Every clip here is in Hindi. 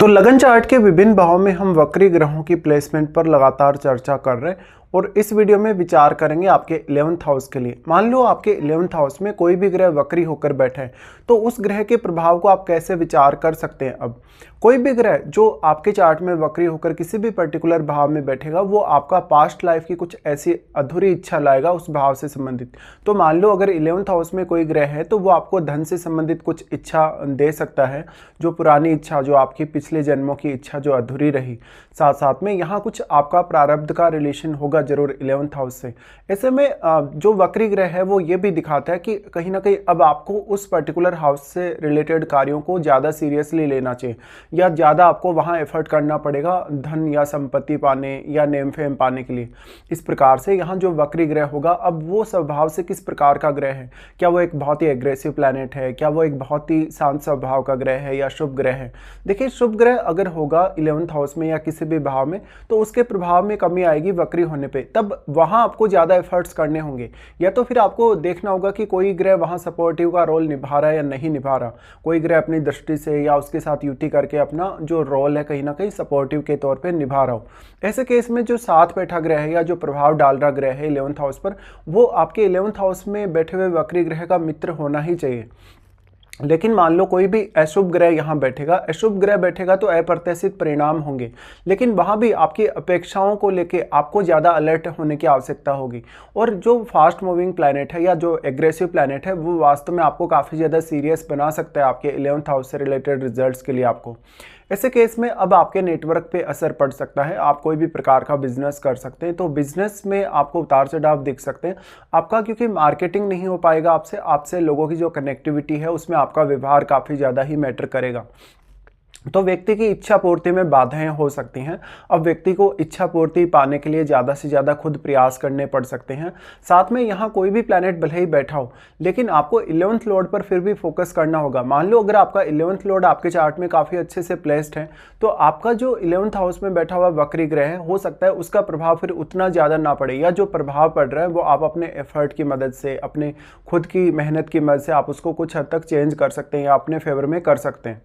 तो लगन चार्ट के विभिन्न भावों में हम वक्री ग्रहों की प्लेसमेंट पर लगातार चर्चा कर रहे हैं और इस वीडियो में विचार करेंगे आपके 11th हाउस के लिए। मान लो आपके 11th हाउस में कोई भी ग्रह वक्री होकर बैठे हैं तो उस ग्रह के प्रभाव को आप कैसे विचार कर सकते हैं। अब कोई भी ग्रह जो आपके चार्ट में वक्री होकर किसी भी पर्टिकुलर भाव में बैठेगा वो आपका पास्ट लाइफ की कुछ ऐसी अधूरी इच्छा लाएगा उस भाव से संबंधित। तो मान लो अगर 11th हाउस में कोई ग्रह है तो वो आपको धन से संबंधित कुछ इच्छा दे सकता है, जो पुरानी इच्छा, जो आपकी पिछले जन्मों की इच्छा जो अधूरी रही। साथ साथ में यहाँ कुछ आपका प्रारब्ध का रिलेशन होगा जरूर 11th हाउस से। ऐसे में जो वक्री ग्रह है वो ये भी दिखाता है कि कहीं ना कहीं अब आपको उस पर्टिकुलर हाउस से रिलेटेड कार्यों को ज़्यादा सीरियसली लेना चाहिए या ज़्यादा आपको वहाँ एफर्ट करना पड़ेगा धन या संपत्ति पाने या नेम फेम पाने के लिए। इस प्रकार से यहाँ जो वक्री ग्रह होगा अब वो स्वभाव से किस प्रकार का ग्रह है, क्या वो एक बहुत ही एग्रेसिव प्लैनेट है, क्या वो एक बहुत ही शांत स्वभाव का ग्रह है या शुभ ग्रह है। देखिए शुभ ग्रह अगर होगा 11th हाउस में या किसी भी भाव में तो उसके प्रभाव में कमी आएगी वक्री होने पे, तब वहाँ आपको ज़्यादा एफर्ट्स करने होंगे या तो फिर आपको देखना होगा कि कोई ग्रह वहाँ सपोर्टिव का रोल निभा रहा है या नहीं निभा रहा। कोई ग्रह अपनी दृष्टि से या उसके साथ युति करके अपना जो रोल है कहीं ना कहीं सपोर्टिव के तौर पे निभा रहा हो। ऐसे केस में जो साथ बैठा ग्रह है या जो प्रभाव डाल रहा ग्रह है 11th हाउस पर, वो आपके 11th हाउस में बैठे हुए वक्री ग्रह का मित्र होना ही चाहिए। लेकिन मान लो कोई भी अशुभ ग्रह यहाँ बैठेगा, अशुभ ग्रह बैठेगा तो अप्रत्याशित परिणाम होंगे, लेकिन वहाँ भी आपकी अपेक्षाओं को लेके आपको ज़्यादा अलर्ट होने की आवश्यकता होगी। और जो फास्ट मूविंग प्लैनेट है या जो एग्रेसिव प्लैनेट है वो वास्तव में आपको काफ़ी ज़्यादा सीरियस बना सकता है आपके 11th हाउस से रिलेटेड रिजल्ट्स के लिए आपको। ऐसे केस में अब आपके नेटवर्क पे असर पड़ सकता है। आप कोई भी प्रकार का बिजनेस कर सकते हैं तो बिजनेस में आपको उतार चढ़ाव दिख सकते हैं आपका, क्योंकि मार्केटिंग नहीं हो पाएगा आपसे लोगों की जो कनेक्टिविटी है उसमें आपका व्यवहार काफ़ी ज़्यादा ही मैटर करेगा। तो व्यक्ति की इच्छा पूर्ति में बाधाएं हो सकती हैं। अब व्यक्ति को इच्छा पूर्ति पाने के लिए ज़्यादा से ज़्यादा खुद प्रयास करने पड़ सकते हैं। साथ में यहाँ कोई भी प्लैनेट भले ही बैठा हो लेकिन आपको 11th लॉर्ड पर फिर भी फोकस करना होगा। मान लो अगर आपका 11th लॉर्ड आपके चार्ट में काफ़ी अच्छे से प्लेस्ड है तो आपका जो 11th हाउस में बैठा हुआ वक्री ग्रह है हो सकता है उसका प्रभाव फिर उतना ज़्यादा ना पड़े, या जो प्रभाव पड़ रहा है वो आप अपने एफर्ट की मदद से, अपने खुद की मेहनत की मदद से आप उसको कुछ हद तक चेंज कर सकते हैं या अपने फेवर में कर सकते हैं।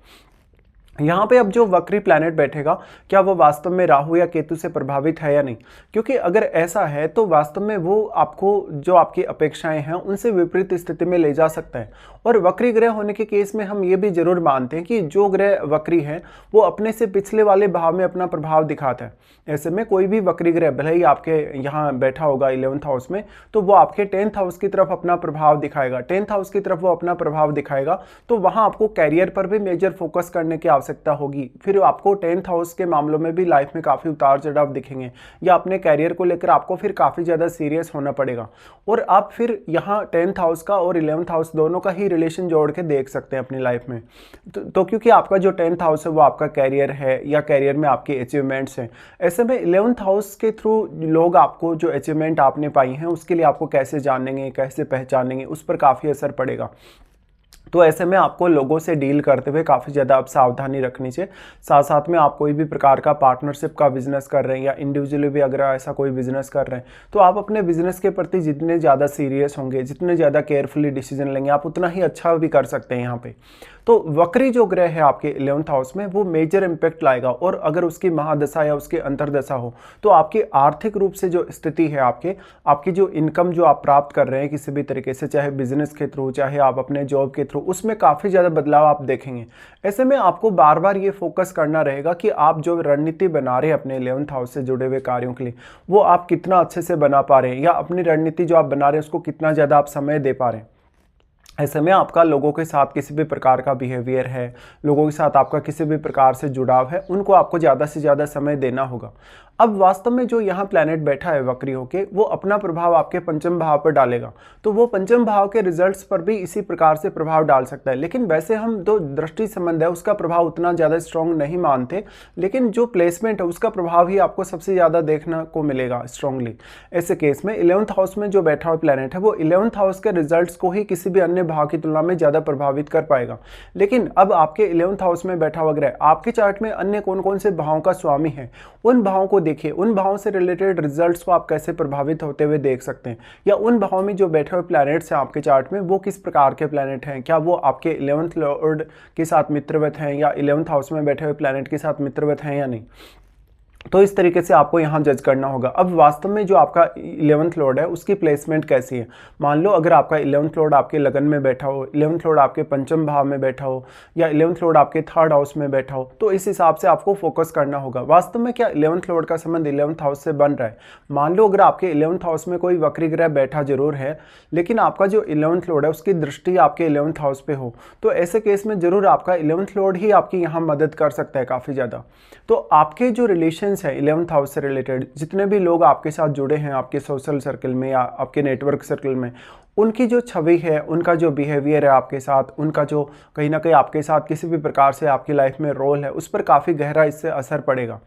यहाँ पे अब जो वक्री प्लैनेट बैठेगा क्या वो वास्तव में राहु या केतु से प्रभावित है या नहीं, क्योंकि अगर ऐसा है तो वास्तव में वो आपको जो आपकी अपेक्षाएं हैं उनसे विपरीत स्थिति में ले जा सकता है। और वक्री ग्रह होने के केस में हम ये भी जरूर मानते हैं कि जो ग्रह वक्री है वो अपने से पिछले वाले भाव में अपना प्रभाव दिखाता है। ऐसे में कोई भी वक्री ग्रह भले ही आपके यहाँ बैठा होगा 11th हाउस में तो वो आपके 10th हाउस की तरफ अपना प्रभाव दिखाएगा, 10th हाउस की तरफ वो अपना प्रभाव दिखाएगा तो वहाँ आपको कैरियर पर भी मेजर फोकस करने की आवश्यकता होगी। फिर आपको 10th हाउस के मामलों में भी लाइफ में काफ़ी उतार चढ़ाव दिखेंगे या अपने कैरियर को लेकर आपको फिर काफ़ी ज़्यादा सीरियस होना पड़ेगा। और आप फिर यहाँ 10th हाउस का और 11th हाउस दोनों का ही रिलेशन जोड़ के देख सकते हैं अपनी लाइफ में। तो क्योंकि आपका जो 10th हाउस है वो आपका कैरियर है या कैरियर में आपके अचीवमेंट्स हैं। ऐसे में 11th हाउस के थ्रू लोग आपको जो अचीवमेंट आपने पाई हैं उसके लिए आपको कैसे जानेंगे, कैसे पहचानेंगे, उस पर काफ़ी असर पड़ेगा। तो ऐसे में आपको लोगों से डील करते हुए काफ़ी ज़्यादा अब सावधानी रखनी चाहिए। साथ साथ में आप कोई भी प्रकार का पार्टनरशिप का बिजनेस कर रहे हैं या इंडिविजुअली भी अगर ऐसा कोई बिजनेस कर रहे हैं तो आप अपने बिजनेस के प्रति जितने ज़्यादा सीरियस होंगे, जितने ज़्यादा केयरफुली डिसीजन लेंगे, आप उतना ही अच्छा भी कर सकते हैं यहाँ पे। तो वक्री जो ग्रह है आपके 11th हाउस में वो मेजर इंपैक्ट लाएगा और अगर उसकी महादशा या उसकी अंतरदशा हो तो आपकी आर्थिक रूप से जो स्थिति है आपकी जो इनकम जो आप प्राप्त कर रहे हैं किसी भी तरीके से, चाहे बिजनेस के थ्रू चाहे आप अपने जॉब के थ्रू, उसमें काफ़ी ज़्यादा बदलाव आप देखेंगे। ऐसे में आपको बार बार ये फोकस करना रहेगा कि आप जो रणनीति बना रहे हैं अपने 11th हाउस से जुड़े हुए कार्यों के लिए वो आप कितना अच्छे से बना पा रहे हैं या अपनी रणनीति जो आप बना रहे हैं उसको कितना ज़्यादा आप समय दे पा रहे हैं। ऐसे में आपका लोगों के साथ किसी भी प्रकार का बिहेवियर है, लोगों के साथ आपका किसी भी प्रकार से जुड़ाव है, उनको आपको ज़्यादा से ज़्यादा समय देना होगा। अब वास्तव में जो यहाँ प्लैनेट बैठा है वक्री होके वो अपना प्रभाव आपके पंचम भाव पर डालेगा तो वो पंचम भाव के रिजल्ट्स पर भी इसी प्रकार से प्रभाव डाल सकता है। लेकिन वैसे हम जो दृष्टि संबंध है उसका प्रभाव उतना ज़्यादा स्ट्रॉन्ग नहीं मानते, लेकिन जो प्लेसमेंट है उसका प्रभाव ही आपको सबसे ज़्यादा देखने को मिलेगा स्ट्रांगली। ऐसे केस में 11th हाउस में जो बैठा हुआ प्लैनेट है वो 11th हाउस के रिजल्ट्स को ही किसी भी अन्य भाव की तुलना में ज़्यादा प्रभावित कर पाएगा। लेकिन अब आपके 11th हाउस में बैठा हुआ ग्रह आपके चार्ट में अन्य कौन कौन से भावों का स्वामी है, उन भावों को देखिए, उन भावों से रिलेटेड रिजल्ट्स को आप कैसे प्रभावित होते हुए देख सकते हैं, या उन भावों में जो बैठे हुए प्लैनेट्स हैं आपके चार्ट में वो किस प्रकार के प्लैनेट हैं, क्या वो आपके 11th लॉर्ड के साथ मित्रवत हैं या 11th हाउस में बैठे हुए प्लैनेट के साथ मित्रवत हैं या नहीं। तो इस तरीके से आपको यहाँ जज करना होगा। अब वास्तव में जो आपका 11th लॉर्ड है उसकी प्लेसमेंट कैसी है। मान लो अगर आपका 11th लॉर्ड आपके लगन में बैठा हो, 11th लॉर्ड आपके पंचम भाव में बैठा हो, या 11th लॉर्ड आपके 3rd हाउस में बैठा हो, तो इस हिसाब से आपको फोकस करना होगा। वास्तव में क्या 11th लॉर्ड का संबंध 11th हाउस से बन रहा है। मान लो अगर आपके 11th हाउस में कोई वक्री ग्रह बैठा जरूर है, लेकिन आपका जो 11th लॉर्ड है उसकी दृष्टि आपके 11th हाउस पे हो, तो ऐसे केस में जरूर आपका 11th लॉर्ड ही आपकी यहाँ मदद कर सकता है काफ़ी ज़्यादा। तो आपके जो रिलेशंस हैं 11th हाउस से रिलेटेड, जितने भी लोग आपके साथ जुड़े हैं आपके सोशल सर्कल में या आपके नेटवर्क सर्कल में, उनकी जो छवि है, उनका जो बिहेवियर है आपके साथ, उनका जो कहीं ना कहीं आपके साथ किसी भी प्रकार से आपकी लाइफ में रोल है, उस पर काफ़ी गहरा इससे असर पड़ेगा।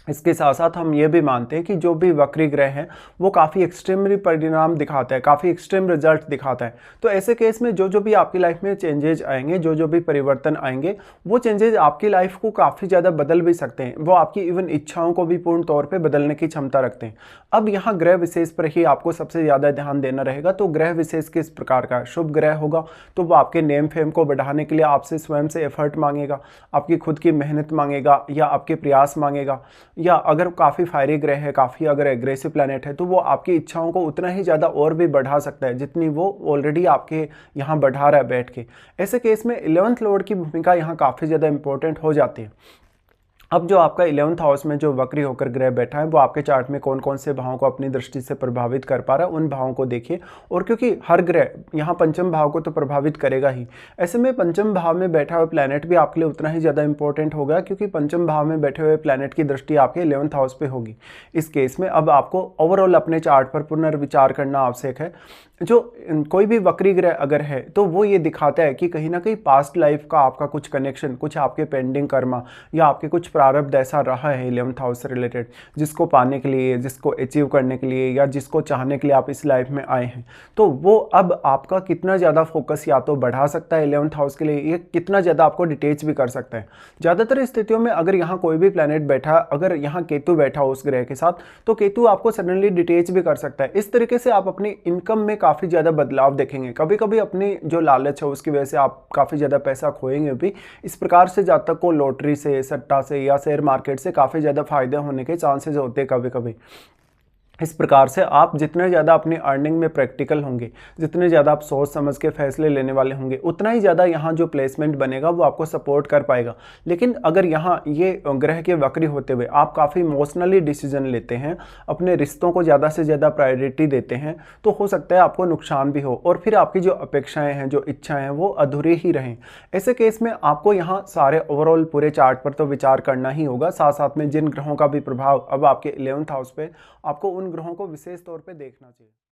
इसके साथ साथ हम ये भी मानते हैं कि जो भी वक्री ग्रह हैं वो काफ़ी एक्सट्रीमली परिणाम दिखाता है, काफ़ी एक्सट्रीम रिजल्ट दिखाता है। तो ऐसे केस में जो भी आपकी लाइफ में चेंजेज आएंगे, जो भी परिवर्तन आएंगे, वो चेंजेज आपकी लाइफ को काफ़ी ज़्यादा बदल भी सकते हैं। वो आपकी इवन इच्छाओं को भी पूर्ण तौर पर बदलने की क्षमता रखते हैं। अब यहाँ ग्रह विशेष पर ही आपको सबसे ज़्यादा ध्यान देना रहेगा। तो ग्रह विशेष किस प्रकार का शुभ ग्रह होगा, तो वो आपके नेम फेम को बढ़ाने के लिए आपसे स्वयं से एफर्ट मांगेगा, आपकी खुद की मेहनत मांगेगा या आपके प्रयास मांगेगा। या अगर काफ़ी फायरी ग्रह है, काफ़ी अगर एग्रेसिव प्लैनेट है, तो वो आपकी इच्छाओं को उतना ही ज़्यादा और भी बढ़ा सकता है जितनी वो ऑलरेडी आपके यहाँ बढ़ा रहा है बैठ के। ऐसे केस में 11th लॉर्ड की भूमिका यहाँ काफ़ी ज़्यादा इंपॉर्टेंट हो जाती है। अब जो आपका 11th हाउस में जो वक्री होकर ग्रह बैठा है वो आपके चार्ट में कौन कौन से भावों को अपनी दृष्टि से प्रभावित कर पा रहा है, उन भावों को देखिए। और क्योंकि हर ग्रह यहाँ पंचम भाव को तो प्रभावित करेगा ही, ऐसे में पंचम भाव में बैठा हुआ प्लैनेट भी आपके लिए उतना ही ज़्यादा इंपॉर्टेंट होगा, क्योंकि पंचम भाव में बैठे हुए प्लैनेट की दृष्टि आपके 11th हाउस पे होगी। इस केस में अब आपको ओवरऑल अपने चार्ट पर पुनर्विचार करना आवश्यक है। जो कोई भी वक्री ग्रह अगर है तो वो ये दिखाता है कि कहीं ना कहीं पास्ट लाइफ का आपका कुछ कनेक्शन, कुछ आपके पेंडिंग कर्मा या आपके कुछ प्रारब्ध ऐसा रहा है 11th हाउस से रिलेटेड, जिसको पाने के लिए, जिसको अचीव करने के लिए या जिसको चाहने के लिए आप इस लाइफ में आए हैं। तो वो अब आपका कितना ज़्यादा फोकस या तो बढ़ा सकता है 11th हाउस के लिए, ये कितना ज़्यादा आपको डिटेच भी कर सकता है। ज़्यादातर स्थितियों में अगर यहाँ कोई भी प्लैनेट बैठा, अगर यहाँ केतु बैठा हो उस ग्रह के साथ, तो केतु आपको सडनली डिटेच भी कर सकता है। इस तरीके से आप अपनी इनकम में काफ़ी ज़्यादा बदलाव देखेंगे। कभी कभी अपनी जो लालच है उसकी वजह से आप काफ़ी ज़्यादा पैसा खोएंगे भी। इस प्रकार से जातक को लॉटरी से, सट्टा से या शेयर मार्केट से काफ़ी ज़्यादा फायदे होने के चांसेस होते हैं कभी कभी। इस प्रकार से आप जितने ज़्यादा अपनी अर्निंग में प्रैक्टिकल होंगे, जितने ज़्यादा आप सोच समझ के फैसले लेने वाले होंगे, उतना ही ज़्यादा यहाँ जो प्लेसमेंट बनेगा वो आपको सपोर्ट कर पाएगा। लेकिन अगर यहाँ ये ग्रह के वक्री होते हुए आप काफ़ी इमोशनली डिसीजन लेते हैं, अपने रिश्तों को ज़्यादा से ज़्यादा प्रायोरिटी देते हैं, तो हो सकता है आपको नुकसान भी हो और फिर आपकी जो अपेक्षाएँ हैं, जो इच्छाएँ हैं, वो अधूरी ही रहें। ऐसे केस में आपको यहाँ सारे ओवरऑल पूरे चार्ट पर तो विचार करना ही होगा। साथ साथ में जिन ग्रहों का भी प्रभाव अब आपके 11th हाउस पे, आपको उन ग्रहों को विशेष तौर पे देखना चाहिए।